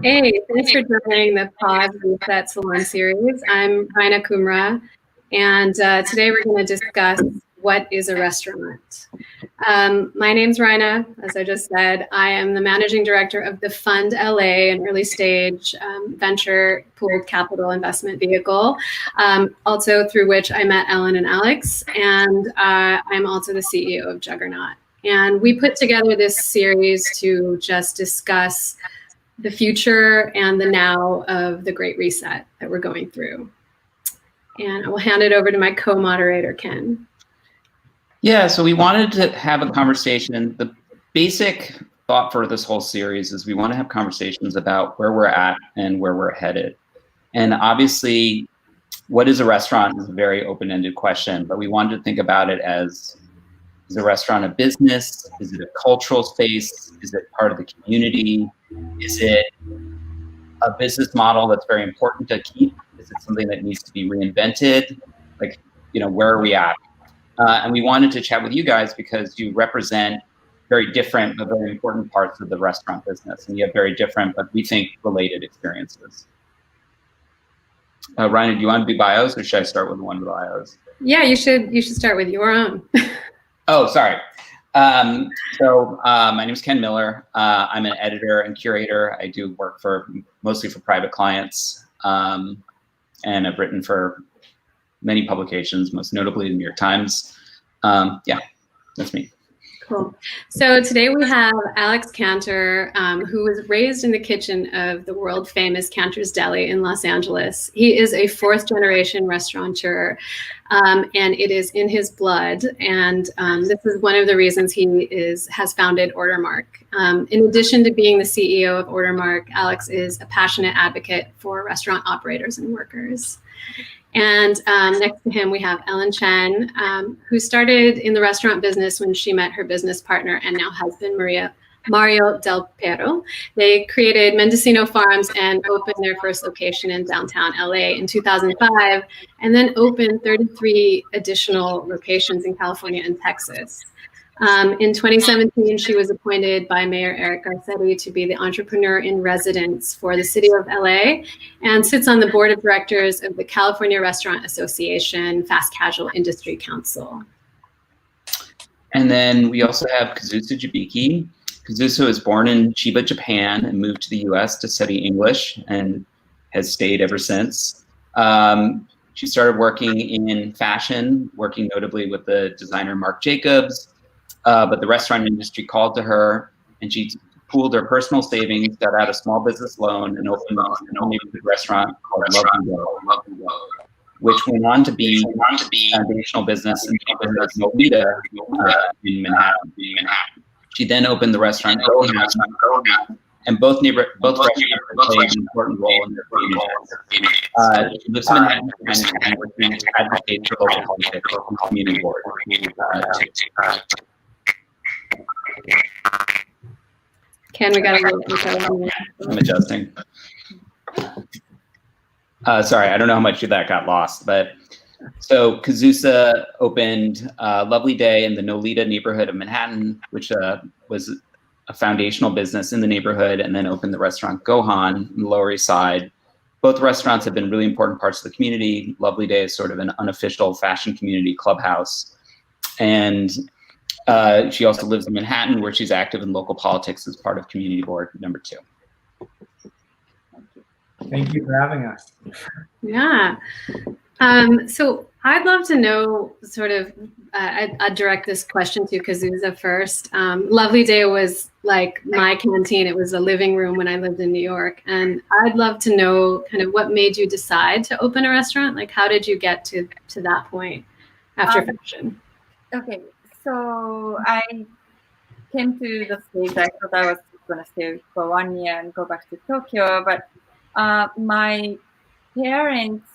Hey, thanks for joining the Pause Reset Salon series. I'm Raina Kumra, and today we're going to discuss what is a restaurant. My name's Raina, as I just said. I am the managing director of the Fund LA, an early stage venture pooled capital investment vehicle, also through which I met Ellen and Alex, and I'm also the CEO of Juggernaut. And we put together this series to just discuss the future and the now of the Great Reset that we're going through. And I will hand it over to my co-moderator, Ken. Yeah, so we wanted to have a conversation. The basic thought for this whole series is we want to have conversations about where we're at and where we're headed. And obviously, what is a restaurant is a very open-ended question, but we wanted to think about it as, is a restaurant a business? Is it a cultural space? Is it part of the community? Is it a business model that's very important to keep? Is it something that needs to be reinvented? Like, where are we at? And we wanted to chat with you guys because you represent very different but very important parts of the restaurant business, and you have very different but we think related experiences. Ryan, do you want to do bios, or should I start with one of the bios? Yeah, you should start with your own. Oh, sorry. My name is Ken Miller. I'm an editor and curator. I do work mostly for private clients, and I've written for many publications, most notably the New York Times. Yeah, that's me. Cool. So today we have Alex Cantor, who was raised in the kitchen of the world famous Cantor's Deli in Los Angeles. He is a fourth generation restaurateur, and it is in his blood. And this is one of the reasons he has founded Ordermark. In addition to being the CEO of Ordermark, Alex is a passionate advocate for restaurant operators and workers. And next to him, we have Ellen Chen, who started in the restaurant business when she met her business partner and now husband, Mario Del Pero. They created Mendocino Farms and opened their first location in downtown LA in 2005, and then opened 33 additional locations in California and Texas. In 2017, she was appointed by Mayor Eric Garcetti to be the entrepreneur in residence for the city of LA, and sits on the board of directors of the California Restaurant Association Fast Casual Industry Council. And then we also have Kazutsuji. Kazusu was born in Chiba, Japan, and moved to the US to study English and has stayed ever since. She started working in fashion, working notably with the designer Marc Jacobs. But the restaurant industry called to her, and she pooled her personal savings, got out a small business loan, and opened a neighborhood restaurant called Love and Go, which went on to be foundational business in the neighborhood of Nolita in Manhattan. She then opened the restaurant Go, and both restaurants played an important role in their community. She lives in Manhattan and advocates for local politics and community board. Ken, we got a little echo. I'm adjusting. Sorry, I don't know how much of that got lost, but so Kazusa opened Lovely Day in the Nolita neighborhood of Manhattan, which was a foundational business in the neighborhood, and then opened the restaurant Gohan on the Lower East Side. Both restaurants have been really important parts of the community. Lovely Day is sort of an unofficial fashion community clubhouse. And she also lives in Manhattan, where she's active in local politics as part of Community Board number 2. Thank you for having us. Yeah. So I'd love to know sort of, I'd direct this question to Kazusa first. Lovely Day was like my canteen. It was a living room when I lived in New York. And I'd love to know kind of what made you decide to open a restaurant? Like, how did you get to that point after fashion? Okay. So I came to the States. I thought I was going to stay for 1 year and go back to Tokyo, but my parents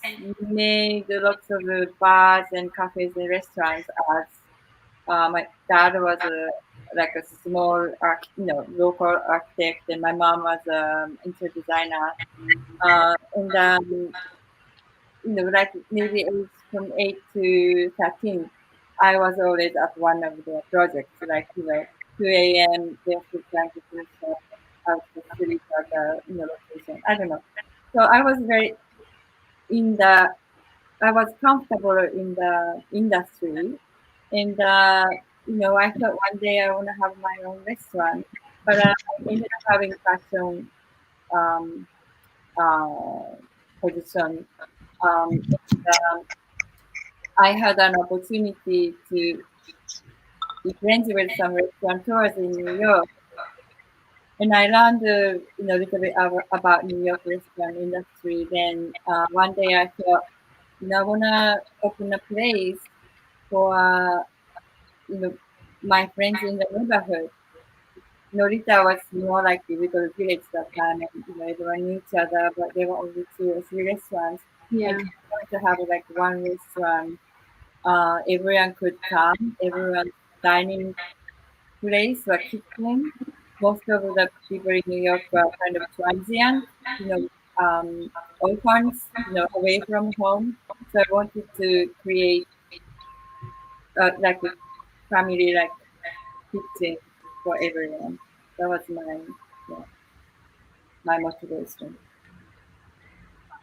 made lots of bars and cafes and restaurants as my dad was like a small, local architect, and my mom was an interior designer. And like maybe it was from 8 to 13, I was always at one of the projects, like 2 a.m. They're still trying to finish out the street or the location. I don't know. So I was very in the. I was comfortable in the industry, and I thought one day I want to have my own restaurant, but I ended up having fashion um, uh, position. And, I had an opportunity to be friends with some restaurateurs in New York, and I learned a little bit about New York restaurant industry. Then one day I thought, I wanna open a place for my friends in the neighborhood. Norita was more like a little village that time, and everyone knew each other, but there were only 2 or 3 restaurants. Yeah. I wanted to have like one restaurant. Everyone could come. Everyone's dining place or kitchen. Most of the people in New York were kind of transient, orphans, away from home. So I wanted to create like a family like kitchen for everyone. That was yeah, my motivation.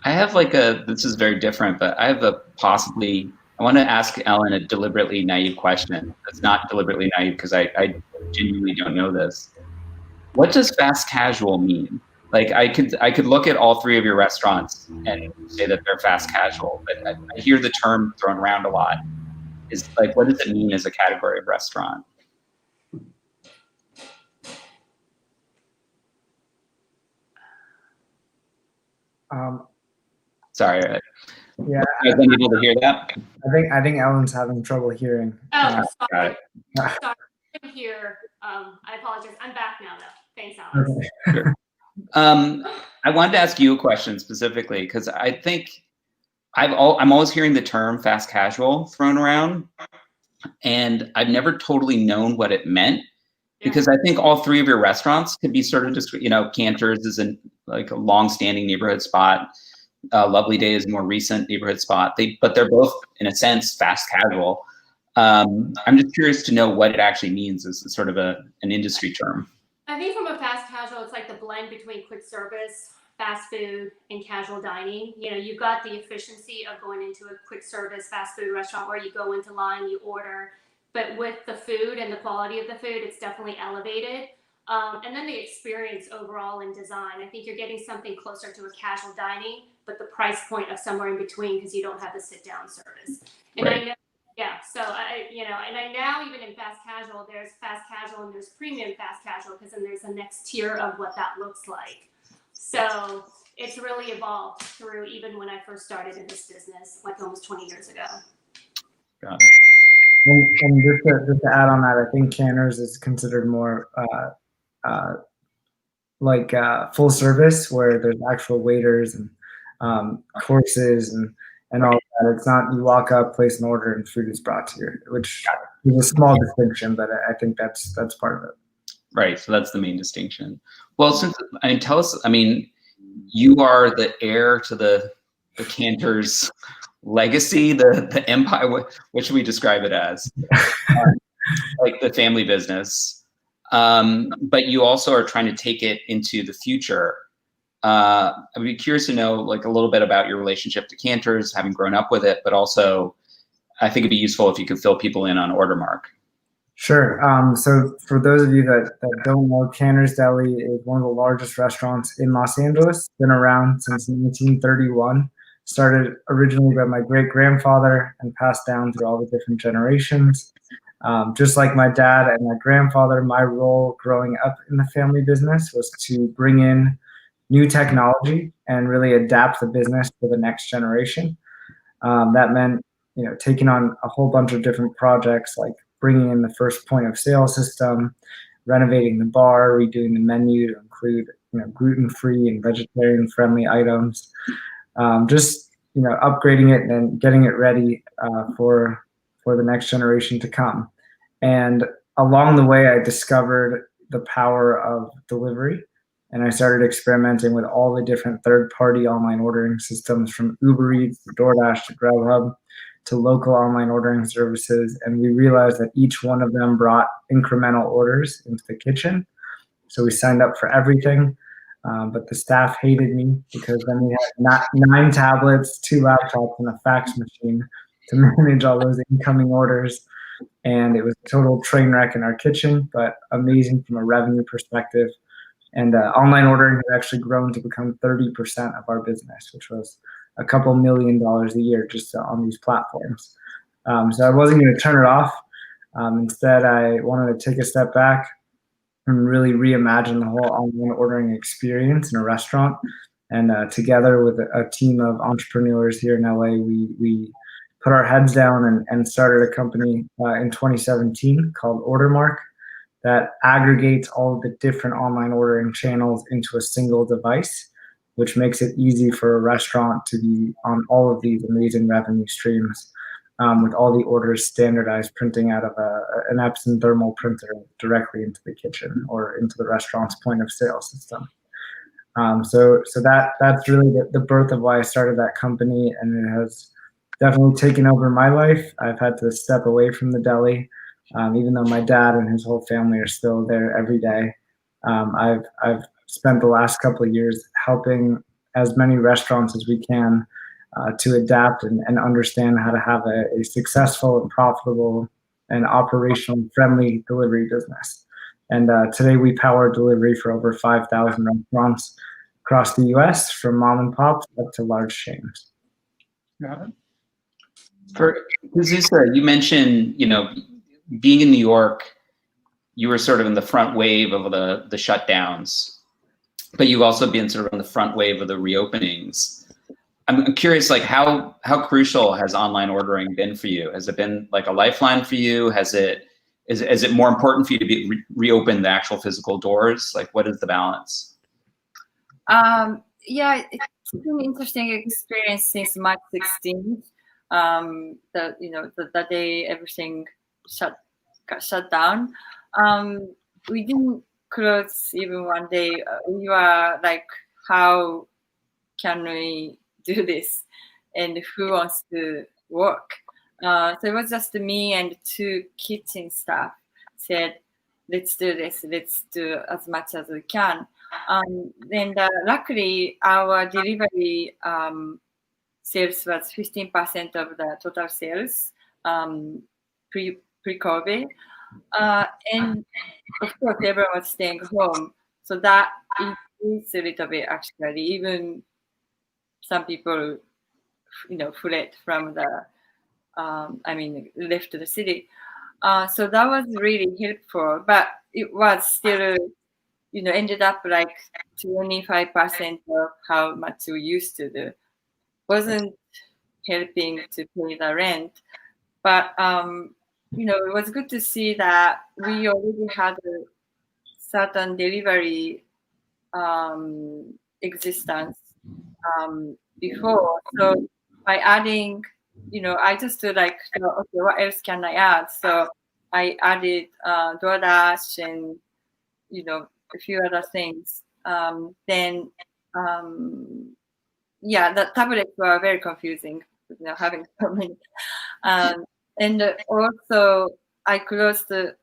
I have this is very different, but I have I want to ask Ellen a deliberately naive question. It's not deliberately naive because I genuinely don't know this. What does fast casual mean? Like I could look at all 3 of your restaurants and say that they're fast casual, but I hear the term thrown around a lot. Is like, what does it mean as a category of restaurant? Sorry. Yeah, I've been able to hear that. I think Ellen's having trouble hearing. Oh, Got sorry. it. Sorry. I'm here. I apologize. I'm back now, though. Thanks, Alex. Okay. Sure. I wanted to ask you a question specifically because I think I'm always hearing the term fast casual thrown around, and I've never totally known what it meant. Because I think all 3 of your restaurants could be sort of just, Cantor's is like a long-standing neighborhood spot. Lovely Day is a more recent neighborhood spot. But they're both, in a sense, fast casual. I'm just curious to know what it actually means as sort of an industry term. I think from a fast casual, it's like the blend between quick service, fast food, and casual dining. You've got the efficiency of going into a quick service fast food restaurant where you go into line, you order. But with the food and the quality of the food, it's definitely elevated. And then the experience overall in design, I think you're getting something closer to a casual dining, but the price point of somewhere in between because you don't have the sit down service. And Right. I know, yeah. So and I now even in fast casual, there's fast casual and there's premium fast casual because then there's a next tier of what that looks like. So it's really evolved through even when I first started in this business, like almost 20 years ago. Got it. And just to add on that, I think Cantor's is considered more full service, where there's actual waiters and courses and all that. It's not you walk up, place an order, and food is brought to you, which is a small distinction, but I think that's part of it. Right. So that's the main distinction. Well, tell us. You are the heir to the Cantor's legacy, the empire. What should we describe it as? Like the family business. But you also are trying to take it into the future. I'd be curious to know a little bit about your relationship to Cantor's, having grown up with it, but also I think it'd be useful if you could fill people in on Ordermark. Sure. So for those of you that don't know, Cantor's Deli is one of the largest restaurants in Los Angeles. Been around since 1931. Started originally by my great-grandfather and passed down through all the different generations. Just like my dad and my grandfather, my role growing up in the family business was to bring in new technology and really adapt the business for the next generation. That meant, taking on a whole bunch of different projects, like bringing in the first point of sale system, renovating the bar, redoing the menu to include gluten-free and vegetarian-friendly items. Just upgrading it and getting it ready for the next generation to come. And along the way, I discovered the power of delivery, and I started experimenting with all the different third-party online ordering systems, from Uber Eats to DoorDash to Grubhub to local online ordering services. And we realized that each one of them brought incremental orders into the kitchen. So we signed up for everything. But the staff hated me because then we had 9 tablets, 2 laptops, and a fax machine to manage all those incoming orders. And it was a total train wreck in our kitchen, but amazing from a revenue perspective. And online ordering has actually grown to become 30% of our business, which was a couple $1 million a year just on these platforms. So I wasn't going to turn it off. Instead, I wanted to take a step back and really reimagine the whole online ordering experience in a restaurant. And together with a team of entrepreneurs here in LA, we put our heads down and started a company in 2017 called Ordermark that aggregates all of the different online ordering channels into a single device, which makes it easy for a restaurant to be on all of these amazing revenue streams, with all the orders standardized, printing out of an Epson thermal printer directly into the kitchen or into the restaurant's point of sale system. So that's really the birth of why I started that company, and it has definitely taken over my life. I've had to step away from the deli, even though my dad and his whole family are still there every day. I've spent the last couple of years helping as many restaurants as we can to adapt and understand how to have a successful and profitable and operationally friendly delivery business. And today we power delivery for over 5,000 restaurants across the US, from mom and pops up to large chains. Got it. For Kazusa, you mentioned, being in New York, you were sort of in the front wave of the shutdowns, but you've also been sort of on the front wave of the reopenings. I'm curious, like how crucial has online ordering been for you? Has it been like a lifeline for you? Is it more important for you to reopen the actual physical doors? Like, what is the balance? Yeah, it's been an interesting experience since March 16th. The day everything got shut down. We didn't close even one day. We were like, how can we do this? And who wants to work? So it was just me and 2 kitchen staff said, let's do this. Let's do as much as we can. Then luckily, our delivery sales was 15% of the total sales pre-COVID. And of course, everyone was staying home. So that increased a little bit, actually. Even some people, fled from left the city. So that was really helpful. But it was still, ended up like 25% of how much we used to do. Wasn't helping to pay the rent. But, it was good to see that we already had a certain delivery existence before. So by adding, I just do like, okay, what else can I add? So I added DoorDash and, a few other things. The tablets were very confusing, having so many. And also, I closed the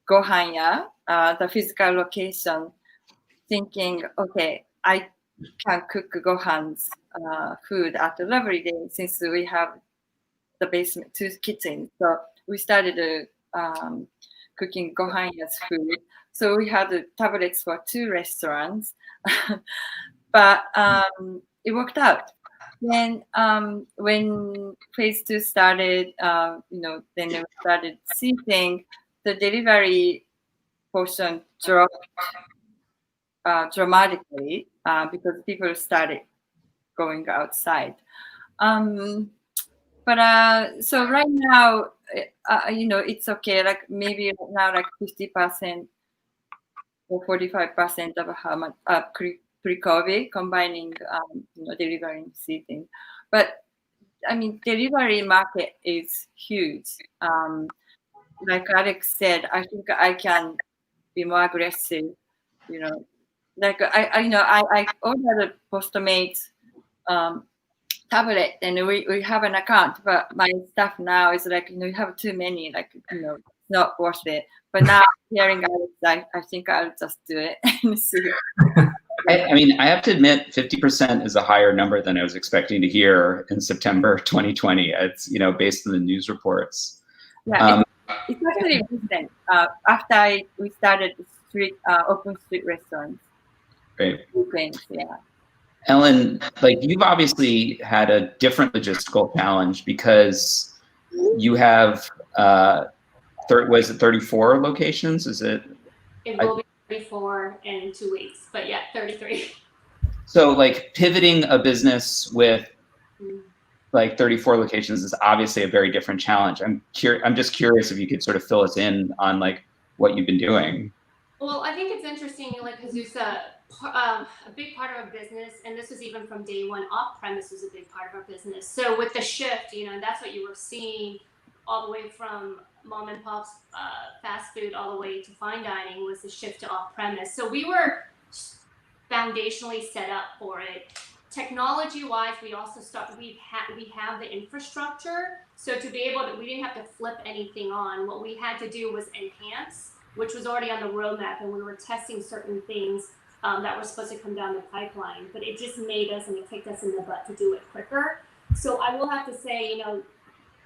Gohanya, the physical location, thinking, okay, I can cook Gohan's food at every day since we have the basement, 2 kitchens. So we started cooking Gohanya's food. So we had the tablets for 2 restaurants, but it worked out. Then when phase 2 started, then we started seeing the delivery portion dropped dramatically because people started going outside. But so right now, it's okay. Like maybe now, like 50% or 45% of how much pre-COVID, combining delivery and seating. But I mean, delivery market is huge. Like Alex said, I think I can be more aggressive. Like I ordered Postmates tablet, and we have an account, but my staff now is like, you have too many, like, it's not worth it. But now hearing Alex, I think I'll just do it and see. I mean, I have to admit, 50% is a higher number than I was expecting to hear in September 2020. It's, based on the news reports. Yeah, it's actually recent. After we started open street restaurants. Great. Yeah. Ellen, like, you've obviously had a different logistical challenge because you have, was it 34 locations? Is it? It will be 34 in 2 weeks, but yeah, 33. So like pivoting a business with like 34 locations is obviously a very different challenge. I'm just curious if you could sort of fill us in on like what you've been doing. Well, I think it's interesting, like Kazusa, a big part of our business, and this was even from day one, off-premise was a big part of our business. So with the shift, and that's what you were seeing all the way from mom and pop's fast food all the way to fine dining, was the shift to off-premise. So we were foundationally set up for it. Technology-wise, we also we have the infrastructure. So to be able to, we didn't have to flip anything on. What we had to do was enhance, which was already on the roadmap, and we were testing certain things that were supposed to come down the pipeline, but it just made us, and it kicked us in the butt to do it quicker. So I will have to say,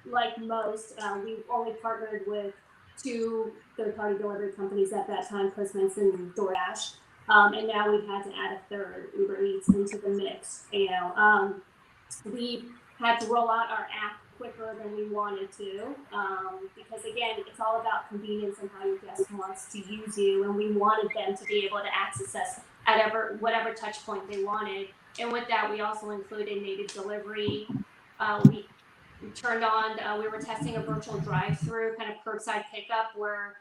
like most, we only partnered with 2 third-party delivery companies at that time, Postmates and DoorDash, and now we've had to add a third, Uber Eats, into the mix. We had to roll out our app quicker than we wanted to, because again, it's all about convenience and how your guest wants to use you, and we wanted them to be able to access us at whatever touch point they wanted. And with that, we also included native delivery. We turned on, we were testing a virtual drive-through kind of curbside pickup where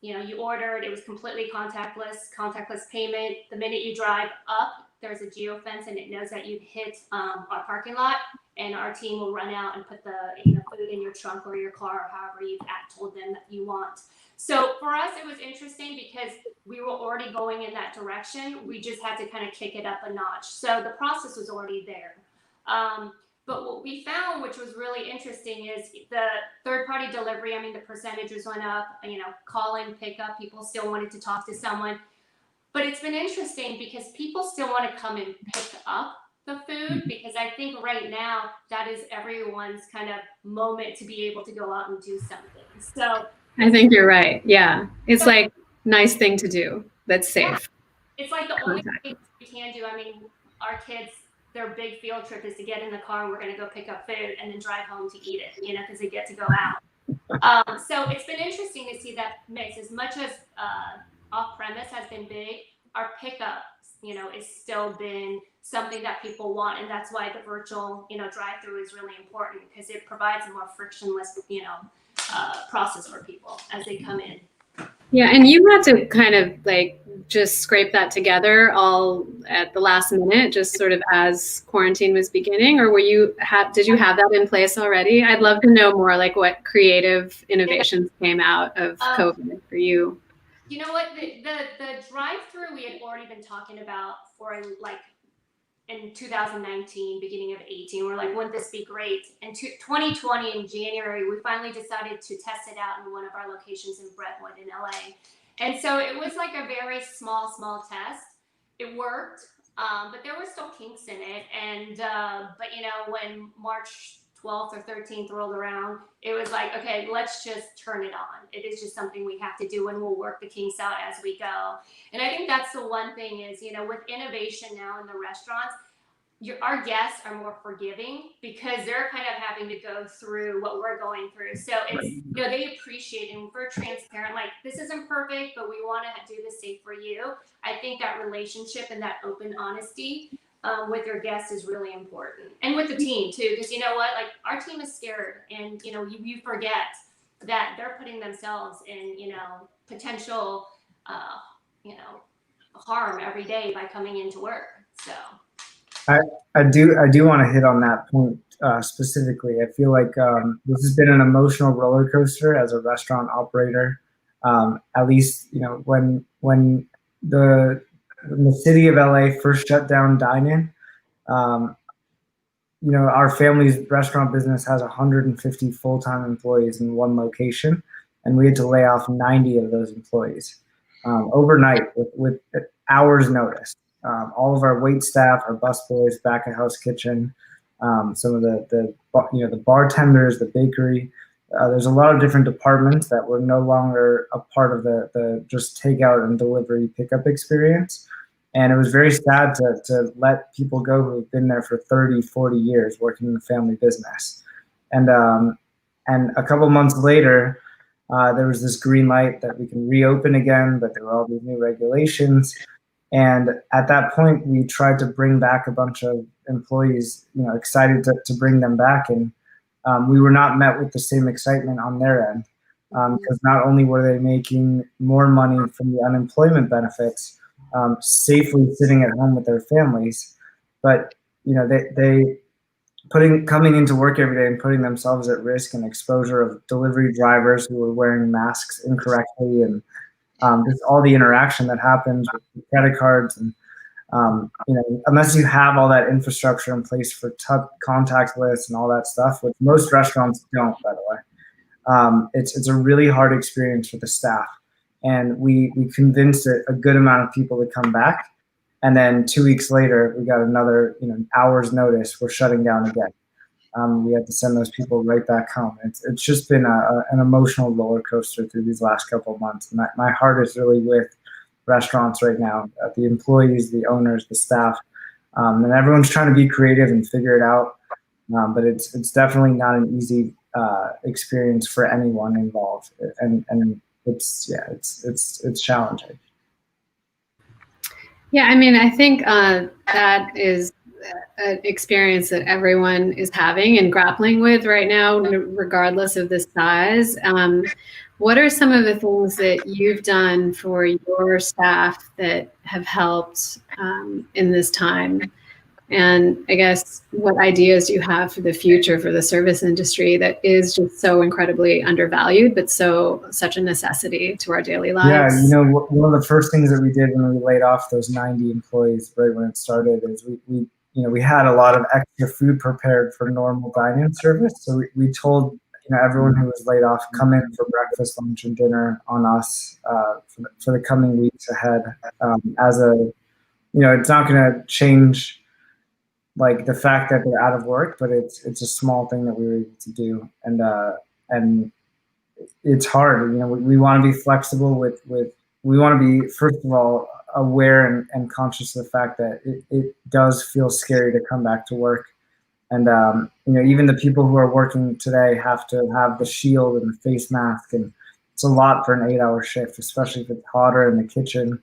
you ordered, it was completely contactless payment. The minute you drive up, there's a geofence and it knows that you've hit our parking lot, and our team will run out and put the food in your trunk or your car, or however you've told them that you want. So for us, it was interesting because we were already going in that direction. We just had to kind of kick it up a notch. So the process was already there. But what we found, which was really interesting, is the third-party delivery. I mean, the percentages went up. Call in, pick up. People still wanted to talk to someone. But it's been interesting because people still want to come and pick up the food, because I think right now that is everyone's kind of moment to be able to go out and do something. So I think you're right. Yeah. It's like nice thing to do. That's safe. Yeah. It's like the only thing we can do. I mean, our kids, their big field trip is to get in the car and we're going to go pick up food and then drive home to eat it, because they get to go out. So it's been interesting to see that mix. As much as off-premise has been big, our pickup, is still been something that people want. And that's why the virtual, drive-through is really important, because it provides a more frictionless, process for people as they come in. Yeah, and you had to kind of like just scrape that together all at the last minute, just sort of as quarantine was beginning, or did you have that in place already? I'd love to know more, like what creative innovations came out of COVID for you. You know what, the drive-through we had already been talking about for like in 2019, beginning of 18. We're like, wouldn't this be great? In 2020, in January, we finally decided to test it out in one of our locations in Brentwood in LA. And so it was like a very small test. It worked, but there were still kinks in it. And, but when March 12th or 13th rolled around, it was like, okay, let's just turn it on. It is just something we have to do, and we'll work the kinks out as we go. And I think that's the one thing is, with innovation now in the restaurants, our guests are more forgiving because they're kind of having to go through what we're going through. So it's, they appreciate it, and we're transparent. Like, this isn't perfect, but we want to do this safe for you. I think that relationship and that open honesty with your guests is really important, and with the team too, because like our team is scared, and you forget that they're putting themselves in potential harm every day by coming into work. So I do want to hit on that point specifically. I feel like this has been an emotional roller coaster as a restaurant operator. At least when the city of LA first shut down dine-in. Um, our family's restaurant business has 150 full-time employees in one location, and we had to lay off 90 of those employees overnight with hours notice. All of our wait staff, our busboys, back of house kitchen, some of the bartenders, the bakery. There's a lot of different departments that were no longer a part of the just takeout and delivery pickup experience. And it was very sad to let people go who have been there for 30, 40 years working in the family business. And a couple months later, there was this green light that we can reopen again, but there were all these new regulations. And at that point, we tried to bring back a bunch of employees, excited to bring them back. And we were not met with the same excitement on their end, because not only were they making more money from the unemployment benefits, safely sitting at home with their families, but they coming into work every day and putting themselves at risk and exposure of delivery drivers who were wearing masks incorrectly, and just all the interaction that happens with credit cards, and unless you have all that infrastructure in place for contactless and all that stuff, which most restaurants don't, by the way, it's a really hard experience for the staff. And we convinced a good amount of people to come back. And then 2 weeks later, we got another hour's notice. We're shutting down again. We had to send those people right back home. It's just been an emotional roller coaster through these last couple of months. And my heart is really with restaurants right now, the employees, the owners, the staff. And everyone's trying to be creative and figure it out. But it's definitely not an easy experience for anyone involved. And it's challenging. Yeah, I mean, I think that is an experience that everyone is having and grappling with right now, regardless of the size. What are some of the things that you've done for your staff that have helped in this time? And I guess what ideas do you have for the future for the service industry that is just so incredibly undervalued, but such a necessity to our daily lives? Yeah, one of the first things that we did when we laid off those 90 employees right when it started is we had a lot of extra food prepared for normal dine-in service. So we told everyone who was laid off, come in for breakfast, lunch, and dinner on us for the coming weeks ahead. It's not going to change like the fact that they're out of work, but it's a small thing that we were able to do, and it's hard. We want to be flexible with we want to be, first of all, aware and conscious of the fact that it does feel scary to come back to work, and even the people who are working today have to have the shield and the face mask, and it's a lot for an 8-hour shift, especially if it's hotter in the kitchen.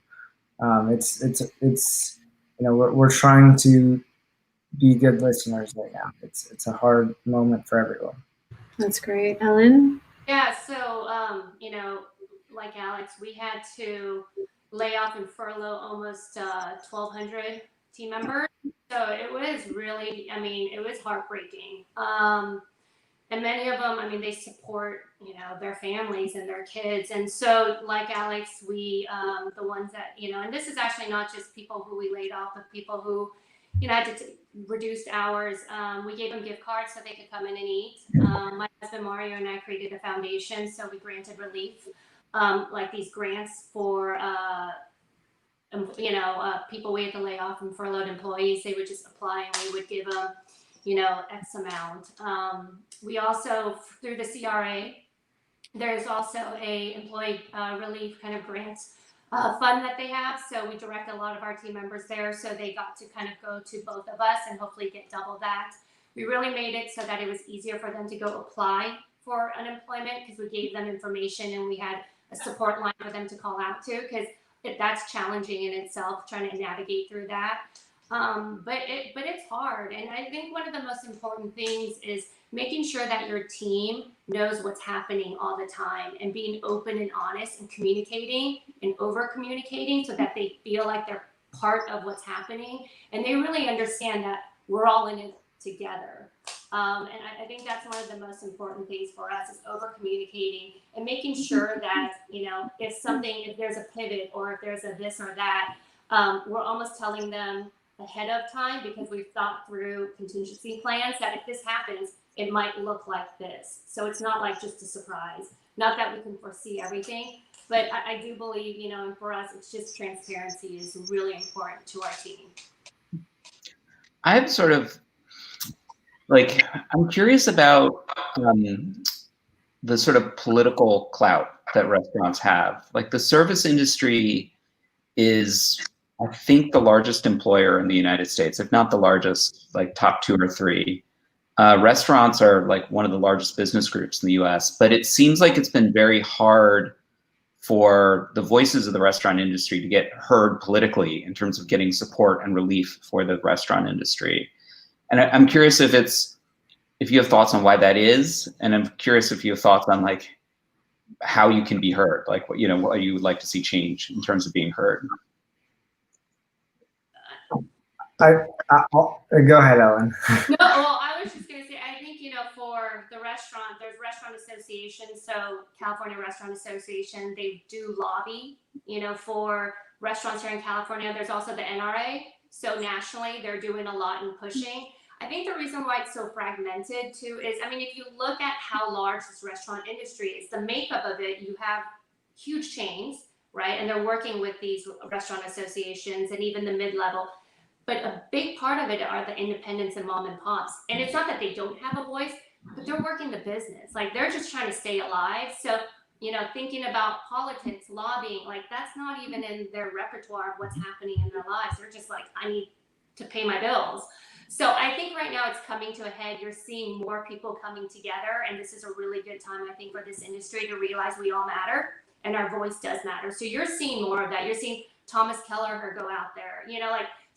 We're trying to be good listeners right now. It's a hard moment for everyone. That's great. Ellen? Yeah, so, like Alex, we had to lay off and furlough almost 1,200 team members. So it was really, it was heartbreaking. And many of them, they support, their families and their kids. And so, like Alex, we, the ones that, and this is actually not just people who we laid off, but people who, had to reduced hours. We gave them gift cards so they could come in and eat. My husband Mario and I created a foundation, so we granted relief, like these grants for, people we had to lay off and furloughed employees. They would just apply and we would give them, X amount. We also, through the CRA, there's also a employee relief kind of grants fund that they have. So we direct a lot of our team members there. So they got to kind of go to both of us and hopefully get double that. We really made it so that it was easier for them to go apply for unemployment because we gave them information and we had a support line for them to call out to, because that's challenging in itself, trying to navigate through that. But it's hard, and I think one of the most important things is making sure that your team knows what's happening all the time and being open and honest and communicating and over communicating so that they feel like they're part of what's happening and they really understand that we're all in it together. And I think that's one of the most important things for us is over communicating and making sure that, if there's a pivot or if there's a this or that, we're almost telling them ahead of time because we've thought through contingency plans that if this happens, it might look like this. So it's not like just a surprise. Not that we can foresee everything, but I do believe, and for us, it's just transparency is really important to our team. I'm sort of I'm curious about the sort of political clout that restaurants have. Like the service industry is, I think, the largest employer in the United States, if not the largest, like top 2 or 3. Restaurants are like one of the largest business groups in the US, but it seems like it's been very hard for the voices of the restaurant industry to get heard politically in terms of getting support and relief for the restaurant industry. And I'm curious if you have thoughts on why that is, and I'm curious if you have thoughts on like how you can be heard, like what you would like to see change in terms of being heard. Go ahead, Ellen. No, well, I was just going to say, I think, for the restaurant, there's restaurant associations. So California Restaurant Association, they do lobby, for restaurants here in California. There's also the NRA. So nationally, they're doing a lot in pushing. I think the reason why it's so fragmented too is, if you look at how large this restaurant industry is, the makeup of it, you have huge chains, right? And they're working with these restaurant associations and even the mid-level. But a big part of it are the independents and mom and pops. And it's not that they don't have a voice, but they're working the business. Like they're just trying to stay alive. So, thinking about politics, lobbying, like that's not even in their repertoire of what's happening in their lives. They're just like, I need to pay my bills. So I think right now it's coming to a head. You're seeing more people coming together. And this is a really good time, I think, for this industry to realize we all matter and our voice does matter. So you're seeing more of that. You're seeing Thomas Kelleher go out there,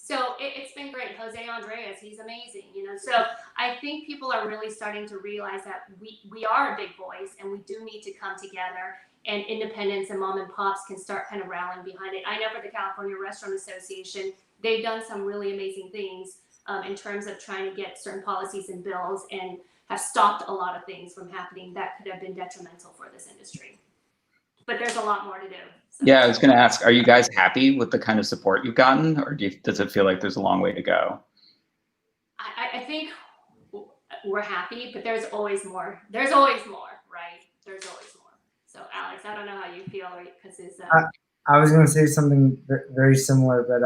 so it's been great. Jose Andres, he's amazing, So I think people are really starting to realize that we are a big voice and we do need to come together and independents and mom and pops can start kind of rallying behind it. I know for the California Restaurant Association, they've done some really amazing things in terms of trying to get certain policies and bills and have stopped a lot of things from happening that could have been detrimental for this industry. But there's a lot more to do. So. Yeah, I was going to ask, are you guys happy with the kind of support you've gotten, or does it feel like there's a long way to go? I think we're happy, but there's always more. There's always more, right? There's always more. So, Alex, I don't know how you feel, because I was going to say something very similar, but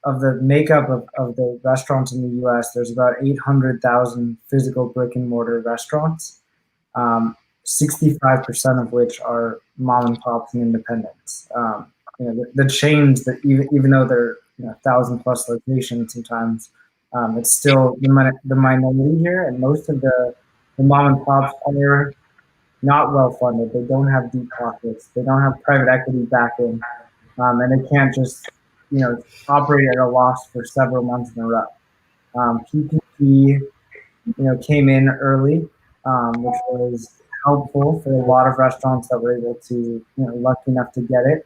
of the makeup of the restaurants in the U.S., there's about 800,000 physical brick and mortar restaurants. 65% of which are mom and pops and independents. The chains that even though they're 1,000+ locations, sometimes it's still the minority here, and most of the mom and pops are not well funded. They don't have deep pockets. They don't have private equity backing, and they can't just operate at a loss for several months in a row. PPP came in early, which was helpful for a lot of restaurants that were able to, lucky enough to get it.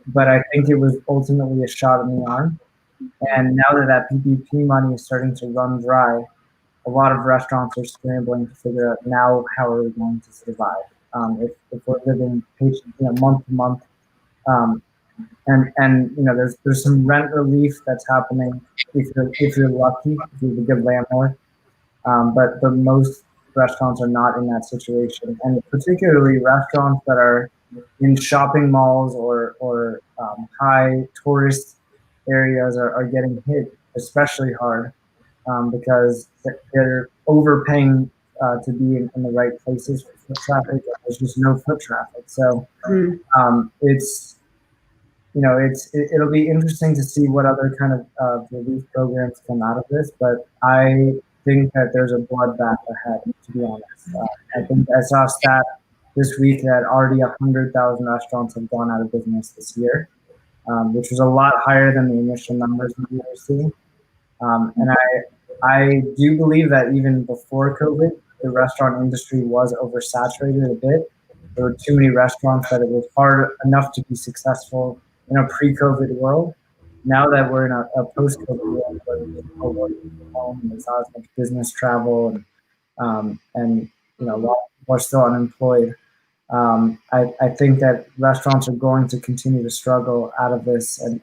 But I think it was ultimately a shot in the arm. And now that PPP money is starting to run dry, a lot of restaurants are scrambling to figure out now how are we going to survive if we're living month to month. And there's some rent relief that's happening if you're lucky, if you're a good landlord. But the most restaurants are not in that situation, and particularly restaurants that are in shopping malls or high tourist areas are getting hit especially hard because they're overpaying to be in the right places for foot traffic. There's just no foot traffic, so it'll be interesting to see what other kind of relief programs come out of this, but I think that there's a bloodbath ahead, to be honest. I think I saw a stat this week that already 100,000 restaurants have gone out of business this year, which was a lot higher than the initial numbers we were seeing. And I do believe that even before COVID, the restaurant industry was oversaturated a bit. There were too many restaurants that it was hard enough to be successful in a pre-COVID world. Now that we're in a post-COVID world where people are working from home, there's not as much business travel, and a lot of people are still unemployed. I think that restaurants are going to continue to struggle out of this, and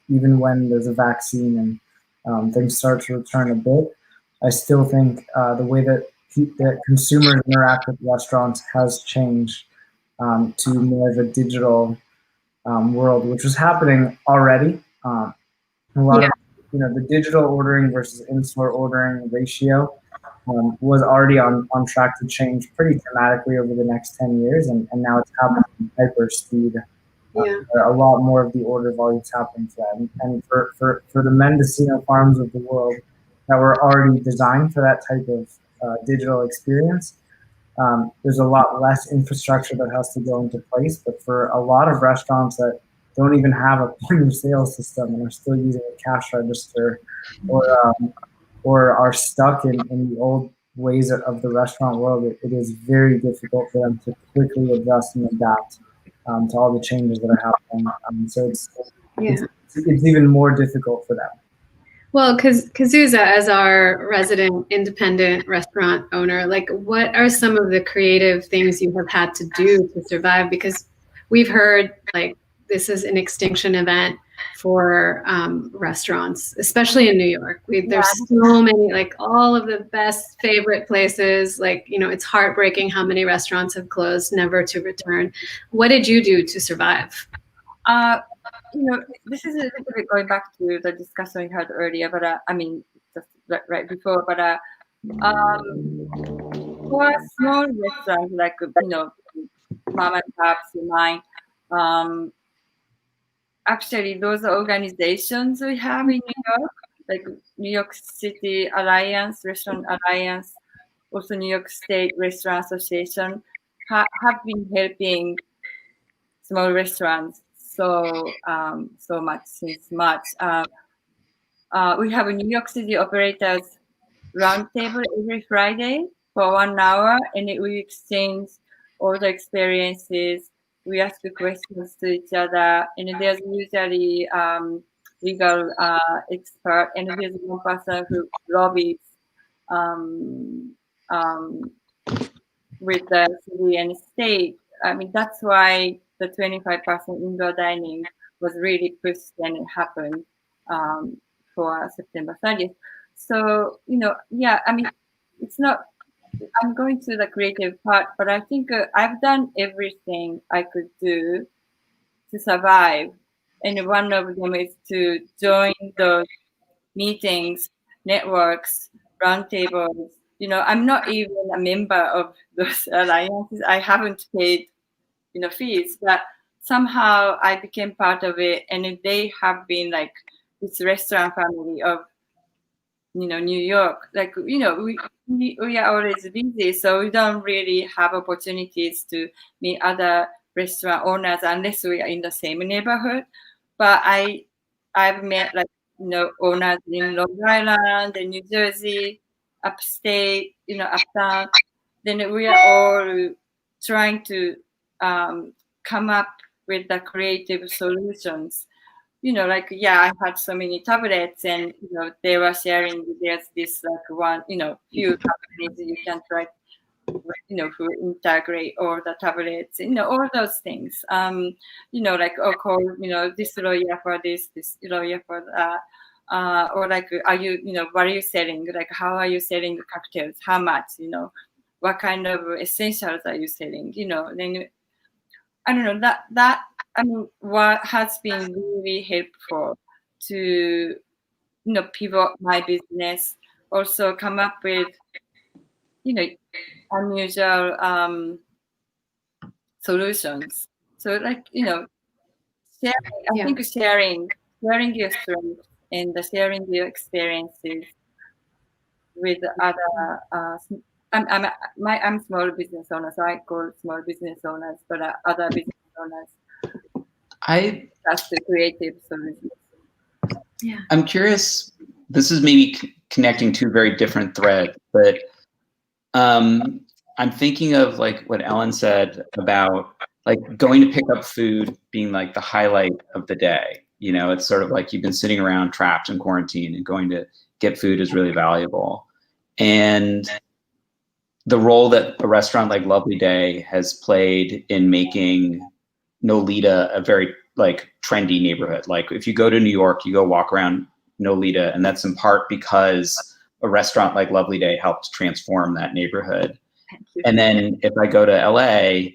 even when there's a vaccine and things start to return a bit, I still think the way that consumers interact with restaurants has changed to more of a digital world, which was happening already. A lot of the digital ordering versus in-store ordering ratio was already on track to change pretty dramatically over the next 10 years, and now it's happening at hyper speed. A lot more of the order volume is happening for that. And for the Mendocino farms of the world that were already designed for that type of digital experience, there's a lot less infrastructure that has to go into place. But for a lot of restaurants that don't even have a point of sale system and are still using a cash register, or are stuck in the old ways of the restaurant world, it is very difficult for them to quickly adjust and adapt to all the changes that are happening. So it's even more difficult for them. Well, Kazuza, as our resident independent restaurant owner, like, what are some of the creative things you have had to do to survive? Because we've heard, like, this is an extinction event for restaurants, especially in New York. There's so many, like, all of the best favorite places. Like, it's heartbreaking how many restaurants have closed, never to return. What did you do to survive? This is a little bit going back to the discussion we had earlier, but just right before. But for small restaurants like mom and pops, mine, actually those organizations we have in New York, like New York City Alliance, Restaurant Alliance, also New York State Restaurant Association, have been helping small restaurants so much since March. We have a New York City operators roundtable every Friday for 1 hour, and we exchange all the experiences. We ask questions to each other, and there's usually legal expert, and there's one person who lobbies with the city and state. That's why the 25% indoor dining was really pushed and it happened for September 30th. So, it's not, I'm going to the creative part, but I think I've done everything I could do to survive. And one of them is to join those meetings, networks, roundtables. I'm not even a member of those alliances. I haven't paid, fees, but somehow I became part of it. And they have been like this restaurant family of, New York. Like, we are always busy, so we don't really have opportunities to meet other restaurant owners unless we are in the same neighborhood. But I've met owners in Long Island, in New Jersey, upstate, uptown. Then we are all trying to come up with the creative solutions. I had so many tablets, and they were sharing. There's this one, few companies you can try, who integrate all the tablets, all those things. Call, this lawyer for this lawyer for that. Or are you, what are you selling? Like, how are you selling the cocktails? How much? What kind of essentials are you selling? Then I don't know that. What has been really helpful to, pivot my business, also come up with, unusual solutions. So sharing, I think sharing your strengths and sharing your experiences with other. I'm small business owner, so I call small business owners, but other business owners. That's the creative solution. I'm curious, this is maybe connecting two very different threads, but I'm thinking of like what Ellen said about like going to pick up food being like the highlight of the day. You know, it's sort of like you've been sitting around trapped in quarantine and going to get food is really valuable. And the role that a restaurant like Lovely Day has played in making Nolita a very like trendy neighborhood. Like if you go to New York, you go walk around Nolita, and that's in part because a restaurant like Lovely Day helped transform that neighborhood. And then if I go to LA,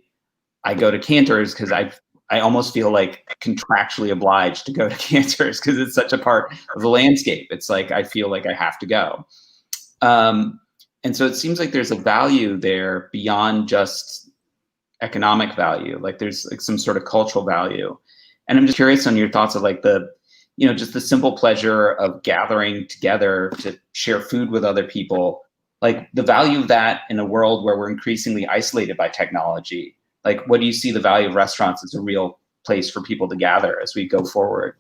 I go to Cantor's because I almost feel like contractually obliged to go to Cantor's because it's such a part of the landscape. It's like I feel like I have to go. And so it seems like there's a value there beyond just economic value. Like there's like some sort of cultural value. And I'm just curious on your thoughts of like the, you know, just the simple pleasure of gathering together to share food with other people, like the value of that in a world where we're increasingly isolated by technology. Like, what do you see the value of restaurants as a real place for people to gather as we go forward?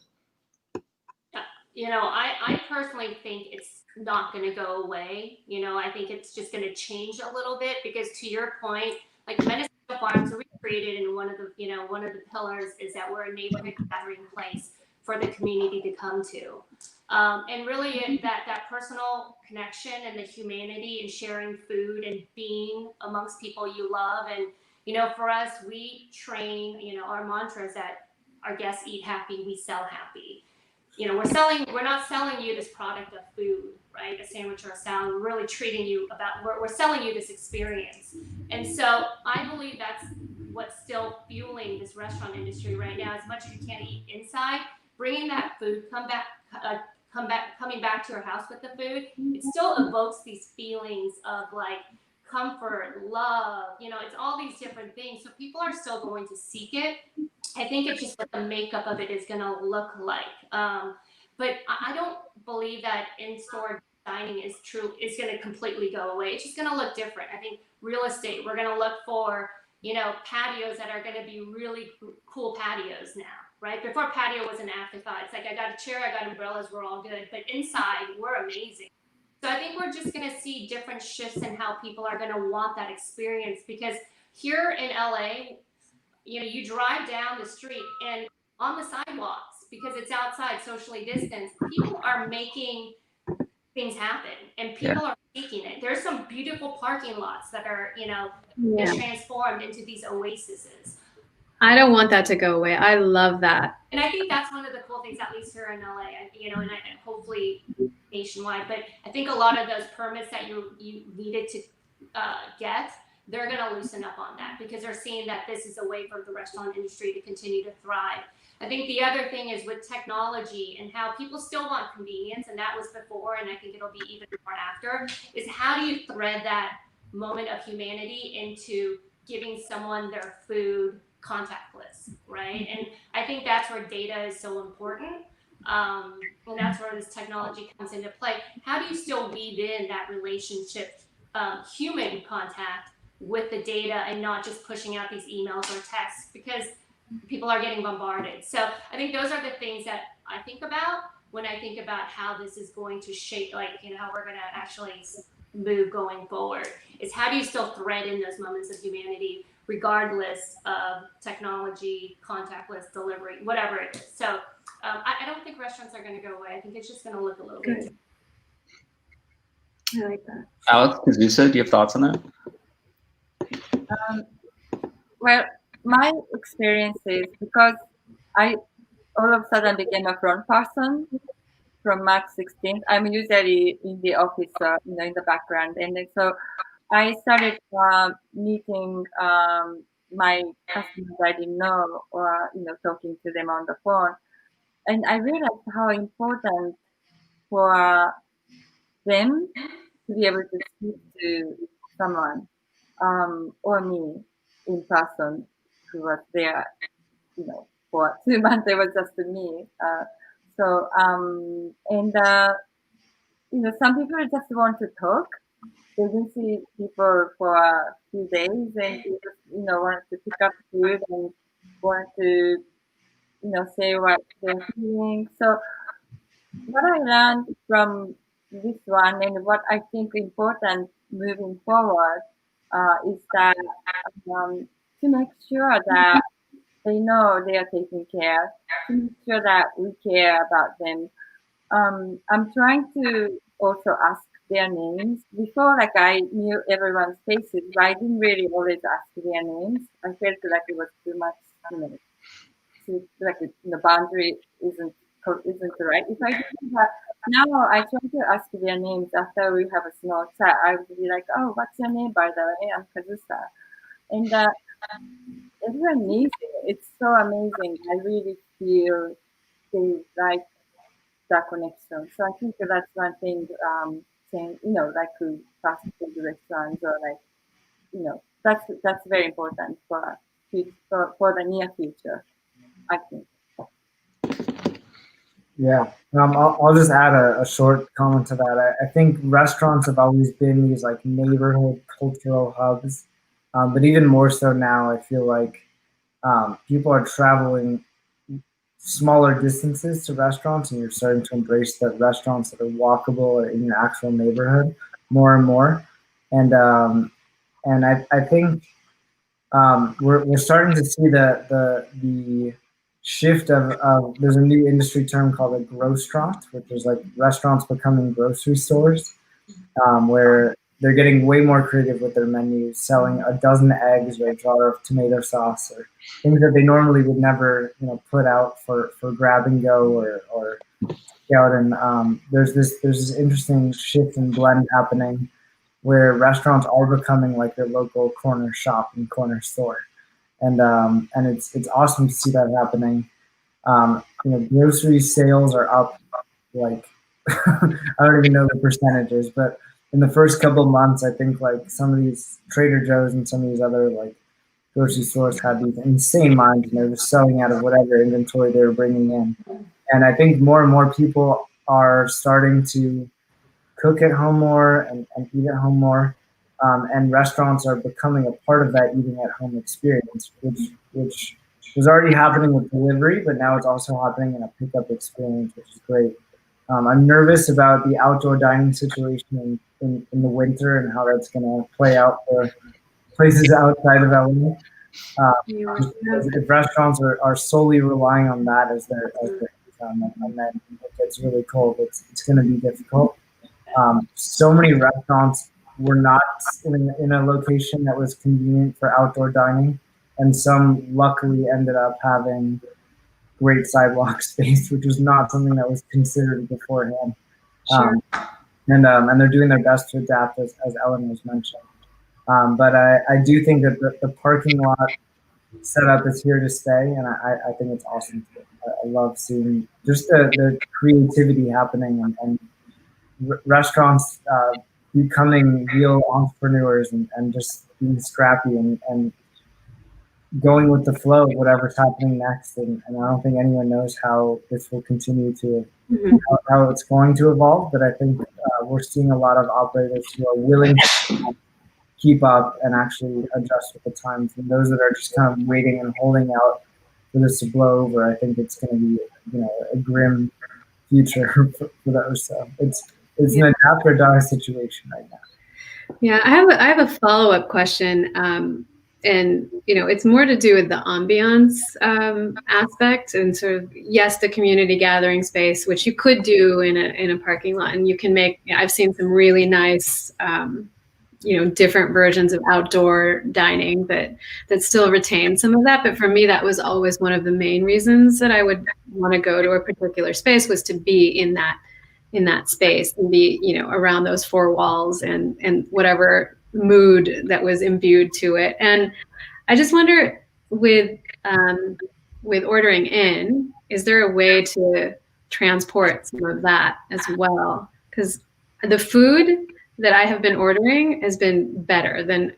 You know, I personally think it's not going to go away. You know, I think it's just going to change a little bit because to your point, like Minnesota Farms are recreated in one of the pillars is that we're a neighborhood gathering place for the community to come to. And really that personal connection and the humanity and sharing food and being amongst people you love. And, you know, for us, we train, you know, our mantra is that our guests eat happy, we sell happy. You know, we're not selling you this product of food, right? A sandwich or a salad. We're really treating you we're selling you this experience. And so I believe that's what's still fueling this restaurant industry right now. As much as you can't eat inside, bringing that food, coming back to your house with the food, it still evokes these feelings of like comfort, love, you know, it's all these different things. So people are still going to seek it. I think it's just what the makeup of it is going to look like. But I don't believe that in-store dining is going to completely go away. It's just going to look different. I think real estate, we're going to look for, you know, patios that are going to be really cool patios now, right? Before patio was an afterthought. It's like, I got a chair, I got umbrellas, we're all good. But inside, we're amazing. So I think we're just going to see different shifts in how people are going to want that experience because here in LA, you know, you drive down the street and on the sidewalks, because it's outside socially distanced, people are making things happen and people are seeking it. There's some beautiful parking lots that are, you know, transformed into these oases. I don't want that to go away. I love that. And I think that's one of the cool things, at least here in LA, you know, and hopefully nationwide, but I think a lot of those permits that you needed to get, they're going to loosen up on that because they're seeing that this is a way for the restaurant industry to continue to thrive. I think the other thing is with technology and how people still want convenience, and that was before, and I think it'll be even more after, is how do you thread that moment of humanity into giving someone their food contactless, right? And I think that's where data is so important. And that's where this technology comes into play. How do you still weave in that relationship, human contact with the data and not just pushing out these emails or texts because people are getting bombarded. So I think those are the things that I think about when I think about how this is going to shape, like, you know, how we're going to actually move going forward is how do you still thread in those moments of humanity regardless of technology, contactless delivery, whatever it is. So I don't think restaurants are going to go away. I think it's just going to look a little bit different. I like that. Alex, Kazusa, do you have thoughts on that? Well, my experience is because I all of a sudden became a front person from March 16th. I'm usually in the office, you know, in the background, and then so I started meeting my customers I didn't know, or you know, talking to them on the phone, and I realized how important for them to be able to speak to someone or me in person who was there, you know, for 2 months. It was just me. You know, some people just want to talk. They didn't see people for a few days and they just, you know, wanted to pick up food and want to, you know, say what they're feeling. So what I learned from this one and what I think important moving forward is that to make sure that they know they are taking care, to make sure that we care about them. I'm trying to also ask their names. Before, like I knew everyone's faces, but I didn't really always ask their names. I felt like it was too much, like the boundary isn't right. If I do that now, I try to ask their names after we have a small chat. I would be like, "Oh, what's your name, by the way? I'm Kazusa," and everyone needs it. It's so amazing. I really feel they like that connection. So I think that's one thing. Saying like fast food restaurants or like that's very important for the near future. I think. Yeah, I'll just add a short comment to that. I think restaurants have always been these like neighborhood cultural hubs, but even more so now, I feel like people are traveling smaller distances to restaurants, and you're starting to embrace the restaurants that are walkable or in your actual neighborhood more and more. And I think we're starting to see the shift of there's a new industry term called a grocestrant, which is like restaurants becoming grocery stores, where they're getting way more creative with their menus, selling a dozen eggs or a jar of tomato sauce or things that they normally would never put out for grab and go or out. And there's this interesting shift and blend happening where restaurants are becoming like your local corner shop and corner store, and it's awesome to see that happening. Grocery sales are up like I don't even know the percentages, but in the first couple of months, I think like some of these Trader Joe's and some of these other like grocery stores had these insane lines, and they're just selling out of whatever inventory they were bringing in. And I think more and more people are starting to cook at home more and eat at home more. And restaurants are becoming a part of that eating at home experience, which was already happening with delivery, but now it's also happening in a pickup experience, which is great. I'm nervous about the outdoor dining situation in the winter and how that's going to play out for places outside of LA. If restaurants are solely relying on that as their income, and then it gets really cold, it's going to be difficult. So many restaurants were not in a location that was convenient for outdoor dining, and some luckily ended up having great sidewalk space, which was not something that was considered beforehand. Sure. And they're doing their best to adapt, as Ellen was mentioning. But I do think that the parking lot setup is here to stay, and I think it's awesome. I love seeing just the creativity happening and restaurants becoming real entrepreneurs and just being scrappy and going with the flow of whatever's happening next. And I don't think anyone knows how this will continue to, how it's going to evolve. But I think we're seeing a lot of operators who are willing to keep up and actually adjust with the times. And those that are just kind of waiting and holding out for this to blow over, I think it's going to be, a grim future for those. So it's an adapt or die situation right now. Yeah, I have a follow-up question. And it's more to do with the ambiance aspect and sort of, yes, the community gathering space, which you could do in a parking lot, and you can make. I've seen some really nice, different versions of outdoor dining that still retain some of that. But for me, that was always one of the main reasons that I would want to go to a particular space, was to be in that space and be around those four walls and whatever mood that was imbued to it. And I just wonder, with ordering in, is there a way to transport some of that as well? Because the food that I have been ordering has been better than,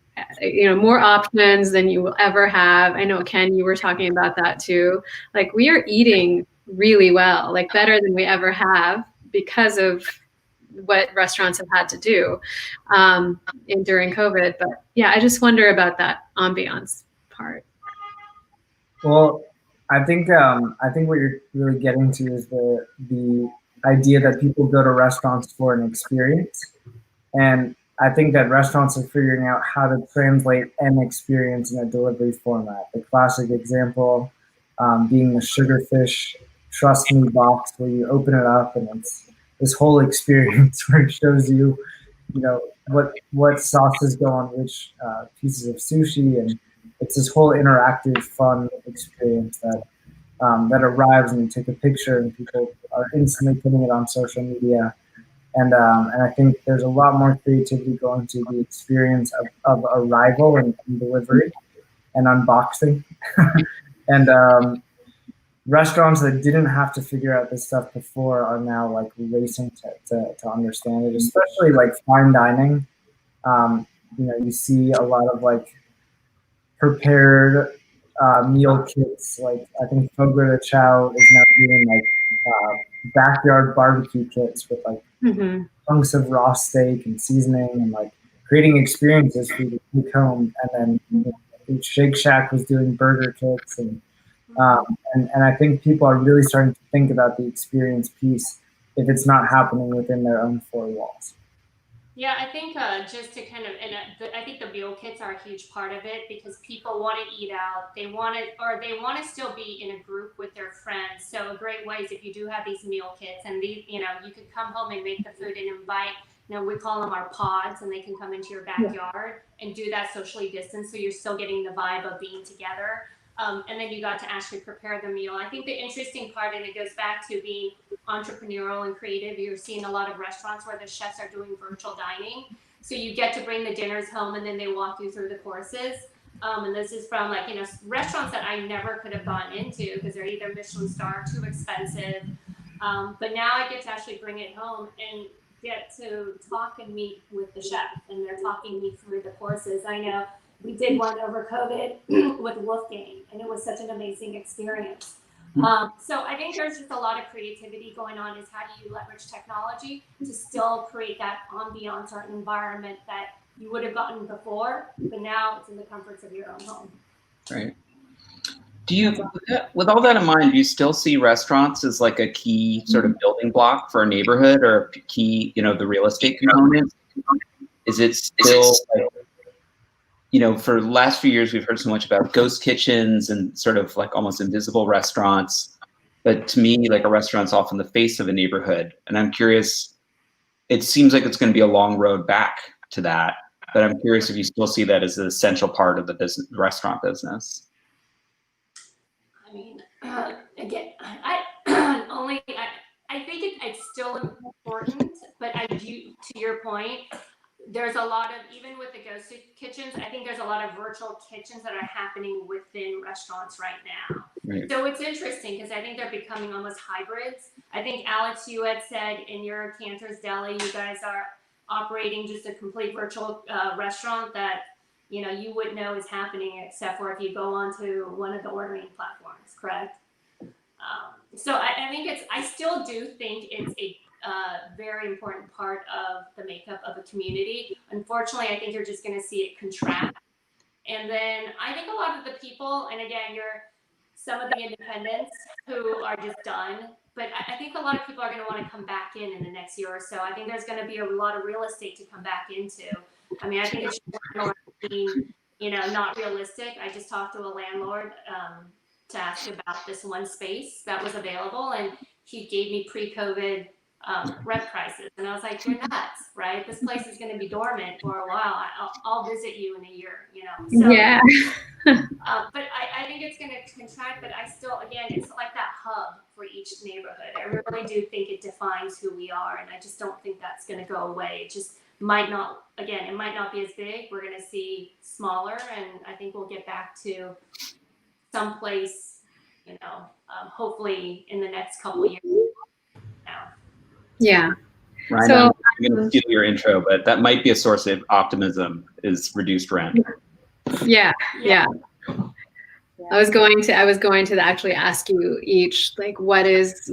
more options than you will ever have. I know, Ken, you were talking about that too. Like, we are eating really well, like better than we ever have, because of what restaurants have had to do during COVID. But yeah, I just wonder about that ambiance part. Well, I think what you're really getting to is the idea that people go to restaurants for an experience. And I think that restaurants are figuring out how to translate an experience in a delivery format. The classic example being the Sugarfish Trust Me box, where you open it up and it's this whole experience where it shows you, what sauces go on which pieces of sushi, and it's this whole interactive, fun experience that arrives and you take a picture and people are instantly putting it on social media. And I think there's a lot more creativity going to the experience of arrival and delivery and unboxing. And restaurants that didn't have to figure out this stuff before are now like racing to understand it, especially like fine dining. You see a lot of like prepared meal kits. Like I think Fogler de Chow is now doing like backyard barbecue kits with like chunks of raw steak and seasoning and like creating experiences for you to take home. And then Shake Shack was doing burger kits and I think people are really starting to think about the experience piece if it's not happening within their own four walls. Yeah, I think just to kind of, I think the meal kits are a huge part of it because people want to eat out. They want to still be in a group with their friends. So a great way is if you do have these meal kits and these, you could come home and make the food and invite, we call them our pods, and they can come into your backyard and do that socially distanced. So you're still getting the vibe of being together. And then you got to actually prepare the meal. I think the interesting part, and it goes back to being entrepreneurial and creative, you're seeing a lot of restaurants where the chefs are doing virtual dining. So you get to bring the dinners home and then they walk you through the courses. And this is from restaurants that I never could have gone into because they're either Michelin star, too expensive. But now I get to actually bring it home and get to talk and meet with the chef, and they're talking me through the courses. I know we did one over COVID with Wolfgang, and it was such an amazing experience. So I think there's just a lot of creativity going on. Is how do you leverage technology to still create that ambiance or environment that you would have gotten before, but now it's in the comforts of your own home. Right. Do you, with all that in mind, do you still see restaurants as like a key sort of building block for a neighborhood or a key, the real estate component? Is it still, for the last few years, we've heard so much about ghost kitchens and sort of like almost invisible restaurants. But to me, like a restaurant's often the face of a neighborhood. And I'm curious, it seems like it's going to be a long road back to that. But I'm curious if you still see that as an essential part of the restaurant business. I mean, again, I think it's still important, but I do, to your point, there's a lot of, even with the ghost kitchens, I think there's a lot of virtual kitchens that are happening within restaurants right now. Right. So it's interesting because I think they're becoming almost hybrids. I think, Alex, you had said in your Cantor's Deli, you guys are operating just a complete virtual restaurant that you wouldn't know is happening except for if you go onto one of the ordering platforms, correct? So I think I still do think it's a very important part of the makeup of a community. Unfortunately, I think you're just going to see it contract. And then I think a lot of the people, and again, some of the independents who are just done, but I think a lot of people are going to want to come back in the next year or so. I think there's going to be a lot of real estate to come back into. I mean, I think it's not realistic. I just talked to a landlord to ask about this one space that was available, and he gave me pre-COVID rent prices, and I was like, "You're nuts, right? This place is going to be dormant for a while. I'll visit you in a year, So, yeah. But I think it's going to contract. But I still, again, it's like that hub for each neighborhood. I really do think it defines who we are, and I just don't think that's going to go away. It just might not. Again, it might not be as big. We're going to see smaller, and I think we'll get back to someplace, hopefully in the next couple of years now. Yeah. Ryan, So, I'm going to steal your intro, but that might be a source of optimism is reduced rent. Yeah. I was going to actually ask you each, like, what is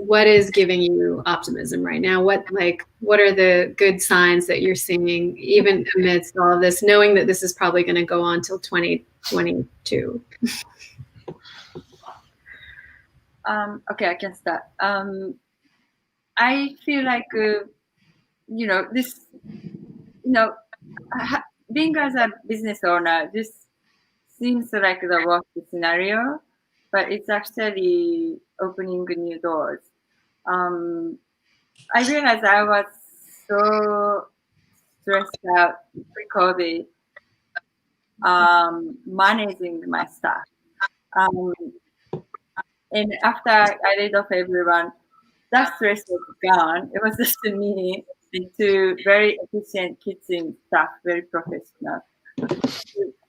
giving you optimism right now? What are the good signs that you're seeing, even amidst all of this, knowing that this is probably going to go on till 2022? Okay, I can start. I feel like this, being as a business owner, this seems like the worst scenario, but it's actually opening new doors. I realized I was so stressed out pre-COVID, managing my staff. And after I laid off everyone, that stress was gone. It was just me and two very efficient kitchen staff, very professional.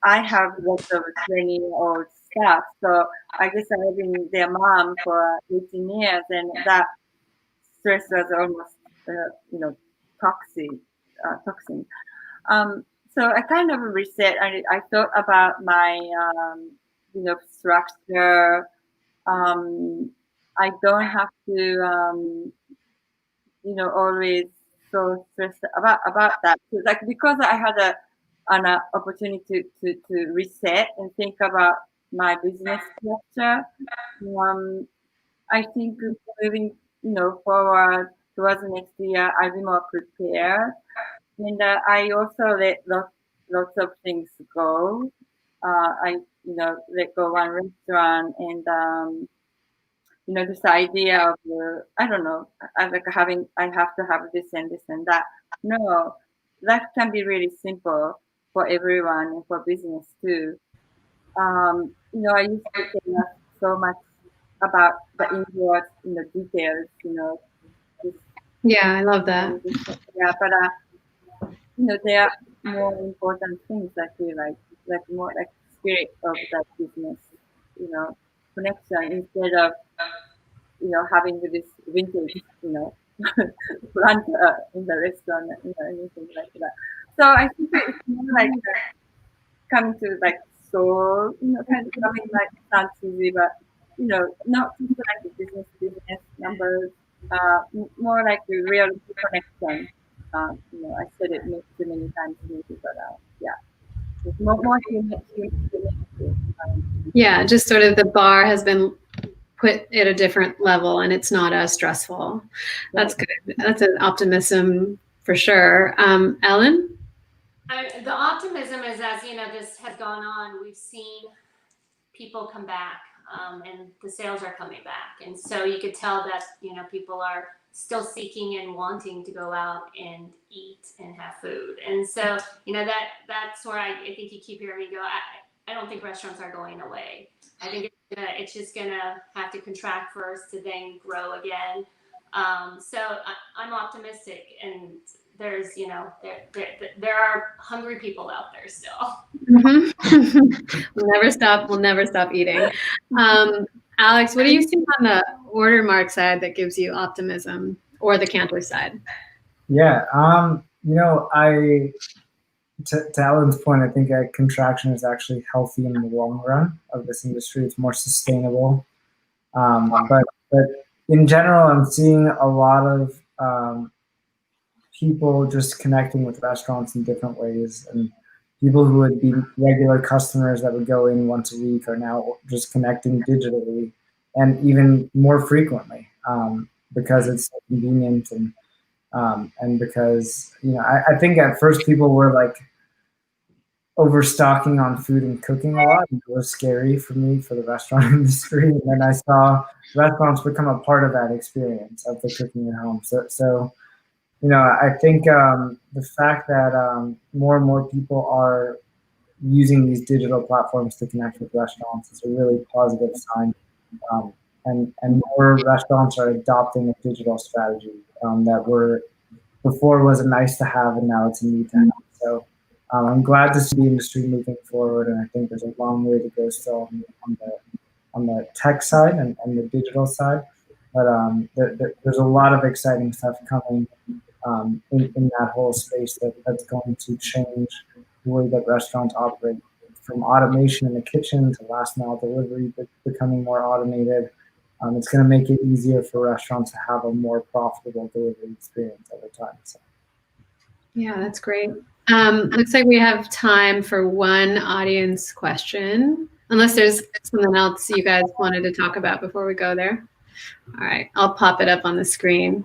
I have lots of 20-year-old staff, so I guess I've been their mom for 18 years, and that stress was almost, toxin. So I kind of reset. I thought about my, structure. I don't have to, always so stressed about that. So, like, because I had an opportunity to reset and think about my business structure. I think moving, forward towards next year, I'll be more prepared. And I also let lots of things go. I, let go one restaurant, and this idea of I don't know, I like having I have to have this and this and that. No, that can be really simple for everyone and for business too. I used to care so much about the inwards, details, this, Yeah, I love that. yeah, but there are more important things I feel like more like spirit of that business, connection instead of having this vintage, plant in the restaurant, anything like that. So I think it's more like coming to like soul, kind of coming like sounds easy, but not just like the business numbers, more like the real connection. I said it too many times maybe, but yeah, it's more human. Yeah, just sort of the bar has been put at a different level and it's not as stressful. That's good. That's an optimism for sure. Ellen? The optimism is, as this has gone on, we've seen people come back, and the sales are coming back, and so you could tell that people are still seeking and wanting to go out and eat and have food, and so that's where I think you keep hearing me go. I don't think restaurants are going away. I think it's just gonna have to contract first to then grow again. So I'm optimistic, and there's there are hungry people out there still. Mm-hmm. We'll never stop eating. Alex, what do you see on the order mark side that gives you optimism, or the Cantor side? Yeah, to Alan's point, I think a contraction is actually healthy in the long run of this industry. It's more sustainable. But in general, I'm seeing a lot of people just connecting with restaurants in different ways, and people who would be regular customers that would go in once a week are now just connecting digitally and even more frequently, because it's so convenient and because I think at first people were like overstocking on food and cooking a lot. It was scary for me for the restaurant industry, and then I saw restaurants become a part of that experience of the cooking at home. So I think the fact that more and more people are using these digital platforms to connect with restaurants is a really positive sign. And more restaurants are adopting a digital strategy that before was a nice to have, and now it's a need to have. So I'm glad to see the industry moving forward, and I think there's a long way to go still on the tech side and the digital side. But there's a lot of exciting stuff coming in that whole space that's going to change the way that restaurants operate, from automation in the kitchen to last mile delivery becoming more automated. It's going to make it easier for restaurants to have a more profitable delivery experience over time. So. Yeah, that's great. Looks like we have time for one audience question, unless there's something else you guys wanted to talk about before we go there. All right, I'll pop it up on the screen.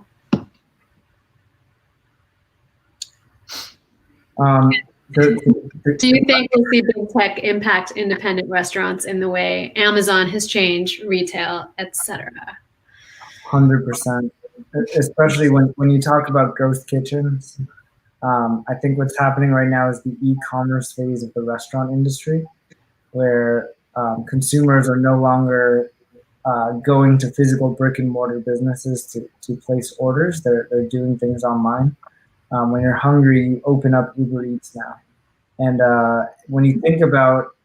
Do you think we'll see big tech impact independent restaurants in the way Amazon has changed retail, etc.? 100%. Especially when you talk about ghost kitchens. I think what's happening right now is the e-commerce phase of the restaurant industry, where consumers are no longer going to physical brick and mortar businesses to place orders. They're doing things online. When you're hungry, you open up Uber Eats now. And when you think about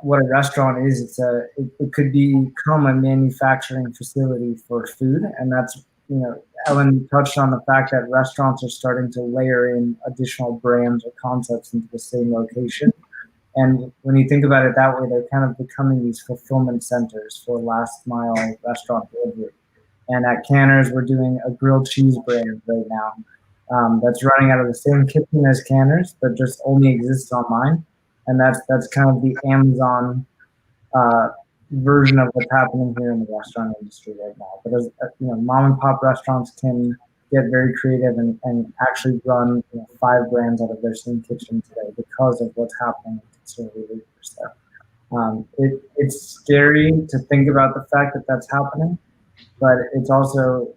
what a restaurant is, it could become a manufacturing facility for food, and that's, Ellen touched on the fact that restaurants are starting to layer in additional brands or concepts into the same location. And when you think about it that way, they're kind of becoming these fulfillment centers for last mile restaurant delivery. And at Canner's, we're doing a grilled cheese brand right now that's running out of the same kitchen as Canner's, but just only exists online. And that's kind of the Amazon version of what's happening here in the restaurant industry right now. But as mom and pop restaurants can get very creative and actually run 5 brands out of their same kitchen today because of what's happening in consumer behavior. So it's scary to think about the fact that that's happening, but it's also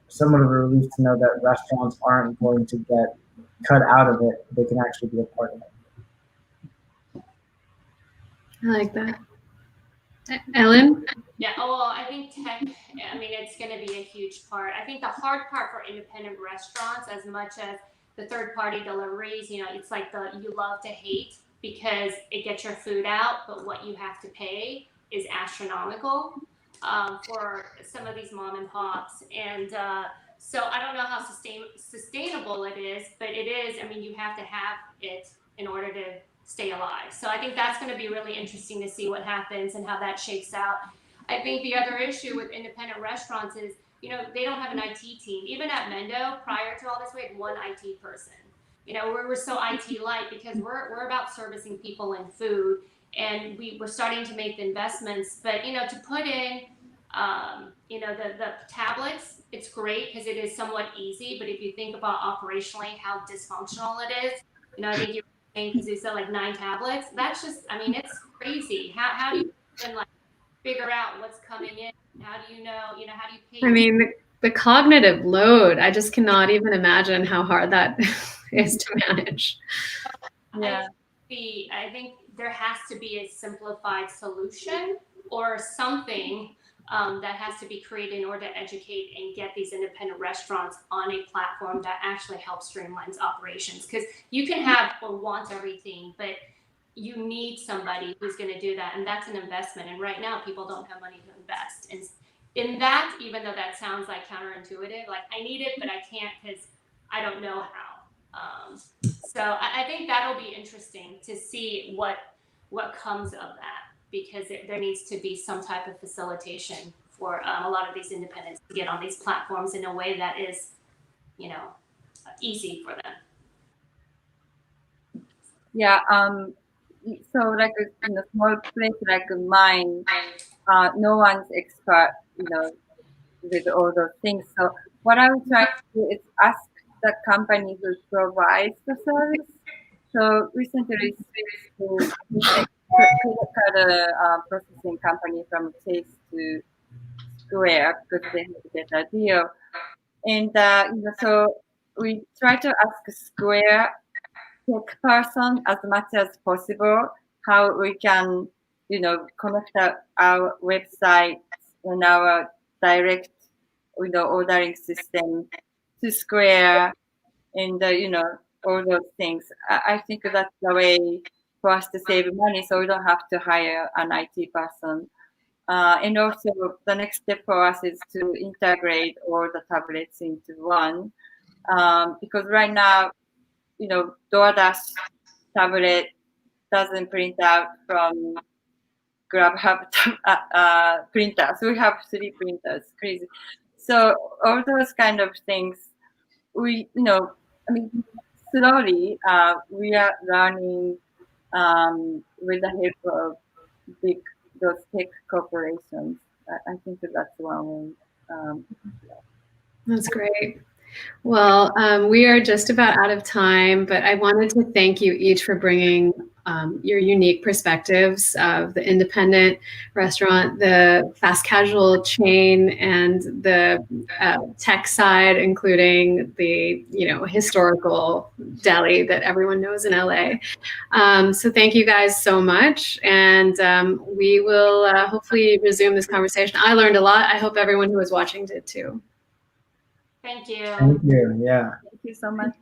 somewhat of a relief to know that restaurants aren't going to get cut out of it. They can actually be a part of it. I like that. Ellen? Yeah, well, I think tech, it's going to be a huge part. I think the hard part for independent restaurants, as much as the third-party deliveries, it's like you love to hate because it gets your food out, but what you have to pay is astronomical for some of these mom and pops. And so I don't know how sustainable it is, but it is. You have to have it in order to stay alive. So I think that's going to be really interesting to see what happens and how that shakes out. I think the other issue with independent restaurants is, they don't have an IT team. Even at Mendo, prior to all this, we had one IT person. We're so IT light because we're about servicing people and food, and we're starting to make the investments. But to put in, the tablets, it's great because it is somewhat easy. But if you think about operationally how dysfunctional it is, I think you. Because you said like 9 tablets. That's just, it's crazy. How do you even figure out what's coming in? How do you know, how do you pay? The cognitive load, I just cannot even imagine how hard that is to manage. Yeah. I think there has to be a simplified solution or something that has to be created in order to educate and get these independent restaurants on a platform that actually helps streamlines operations. Because you can have or want everything, but you need somebody who's going to do that, and that's an investment. And right now, people don't have money to invest. And in that, even though that sounds like counterintuitive, like I need it, but I can't because I don't know how. So I think that'll be interesting to see what comes of that, because there needs to be some type of facilitation for a lot of these independents to get on these platforms in a way that is, easy for them. Yeah. So like in a small place like mine, no one's expert, with all those things. So what I would try to do is ask the company who provides the service. So recently, to a processing company from Chase to Square because they had a better deal, and so we try to ask Square tech person as much as possible how we can, connect our website and our direct, ordering system to Square, and all those things. I think that's the way for us to save money, so we don't have to hire an IT person. And also, the next step for us is to integrate all the tablets into one, because right now, DoorDash tablet doesn't print out from GrabHub printers. We have 3 printers, crazy. So all those kind of things, we, slowly we are learning with the help of those tech corporations. I think that's one way. That's great. Well, we are just about out of time, but I wanted to thank you each for bringing your unique perspectives of the independent restaurant, the fast casual chain, and the tech side, including the historical deli that everyone knows in LA. So thank you guys so much, and we will hopefully resume this conversation. I learned a lot. I hope everyone who was watching did too. Thank you. Thank you. Yeah. Thank you so much.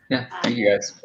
Yeah, thank you guys.